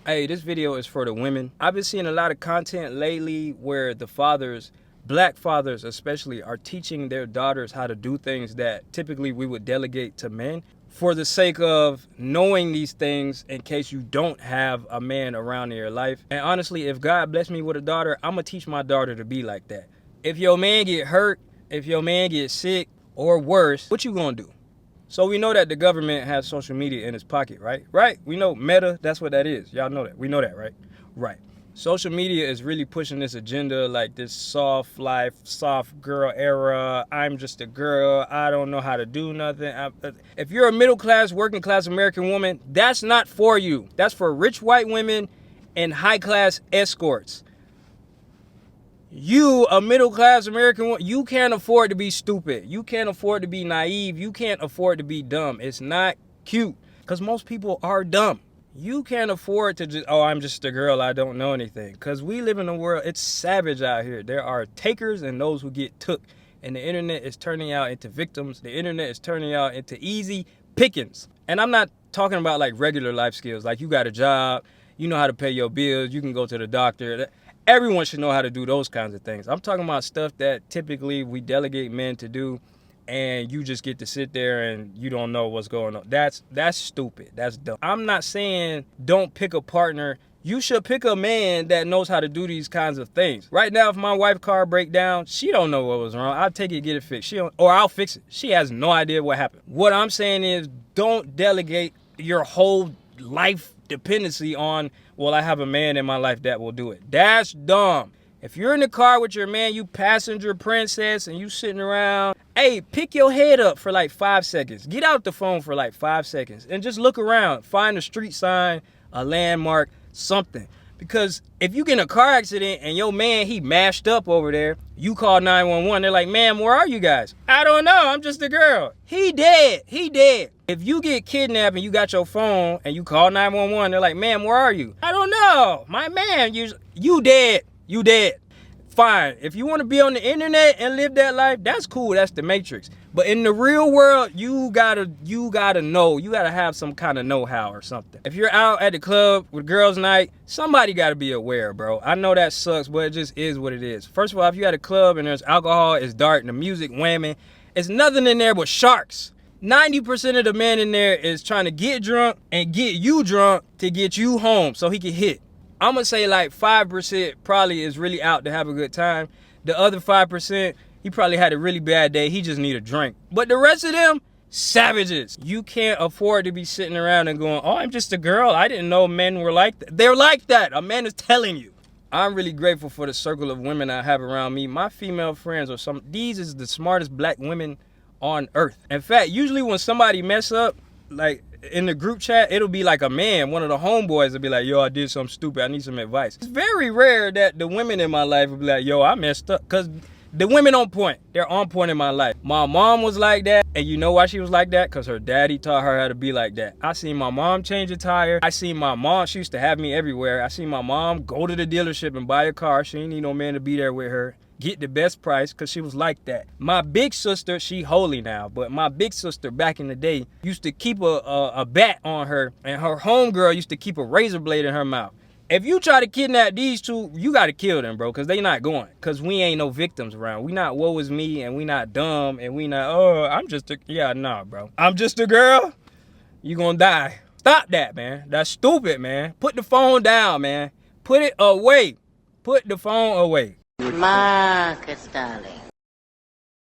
Hey, this video is for the women. I've been seeing a lot of content lately where the fathers, black fathers especially, are teaching their daughters how to do things that typically we would delegate to men for the sake of knowing these things in case you don't have a man around in your life. And honestly, if God bless me with a daughter, I'm gonna teach my daughter to be like that. If your man get hurt, if your man gets sick or worse, what you gonna do? So we know that the government has social media in its pocket, right? Right? We know Meta, that's what that is. Y'all know that. We know that, right? Right. Social media is really pushing this agenda, like this soft life, soft girl era. I'm just a girl. I don't know how to do nothing. If you're a middle class, working class American woman, that's not for you. That's for rich white women and high class escorts. You, a middle-class American woman, you can't afford to be stupid. You can't afford to be naive. You can't afford to be dumb. It's not cute because most people are dumb. You can't afford to just, oh, I'm just a girl, I don't know anything. Because we live in a world, it's savage out here. There are takers and those who get took. And the internet is turning out into victims. The internet is turning out into easy pickings. And I'm not talking about like regular life skills. Like you got a job, you know how to pay your bills, you can go to the doctor. Everyone should know how to do those kinds of things. I'm talking about stuff that typically we delegate men to do and you just get to sit there and you don't know what's going on. That's stupid. That's dumb. I'm not saying don't pick a partner. You should pick a man that knows how to do these kinds of things. Right now, if my wife's car break down, she don't know what was wrong. I'll take it, get it fixed. Or I'll fix it. She has no idea what happened. What I'm saying is don't delegate your whole life dependency on, well, I have a man in my life that will do it. That's dumb. If you're in the car with your man, you passenger princess, and you sitting around, hey, pick your head up for like 5 seconds. Get out the phone for like 5 seconds and just look around. Find a street sign, a landmark, something. Because if you get in a car accident and your man, he mashed up over there, you call 911, they're like, ma'am, where are you guys? I don't know, I'm just a girl. He dead, he dead. If you get kidnapped and you got your phone and you call 911, they're like, ma'am, where are you? I don't know, my man, you dead, you dead. Fine, if you want to be on the internet and live that life, that's cool, that's the Matrix. But in the real world, you gotta know, you gotta have some kind of know-how or something. If you're out at the club with girls' night, somebody gotta be aware, bro. I know that sucks, but it just is what it is. First of all, if you're at a club and there's alcohol, it's dark, and the music whamming, it's nothing in there but sharks. 90% of the men in there is trying to get drunk and get you drunk to get you home so he can hit. I'm gonna say like 5% probably is really out to have a good time. The other 5%, he probably had a really bad day. He just need a drink. But the rest of them, savages. You can't afford to be sitting around and going, oh, I'm just a girl. I didn't know men were like that. They're like that. A man is telling you. I'm really grateful for the circle of women I have around me. My female friends are these is the smartest black women on earth. In fact, usually when somebody mess up, like in the group chat, it'll be like a man, one of the homeboys will be like, yo, I did something stupid, I need some advice. It's very rare that the women in my life will be like, yo, I messed up, because the women on point, they're on point in my life. My mom was like that, and you know why she was like that? Because her daddy taught her how to be like that. I seen my mom change a tire. I seen my mom, she used to have me everywhere. I seen my mom go to the dealership and buy a car. She didn't need no man to be there with her. Get the best price because she was like that. My big sister, she holy now, but my big sister back in the day used to keep a bat on her, and her homegirl used to keep a razor blade in her mouth. If you try to kidnap these two, you got to kill them, bro, because they not going, because we ain't no victims around. We not woe is me, and we not dumb, and we not, oh, I'm just a, yeah, nah, bro. I'm just a girl, you gonna die. Stop that, man. That's stupid, man. Put the phone down, man. Put it away. Put the phone away. Marcus, darling.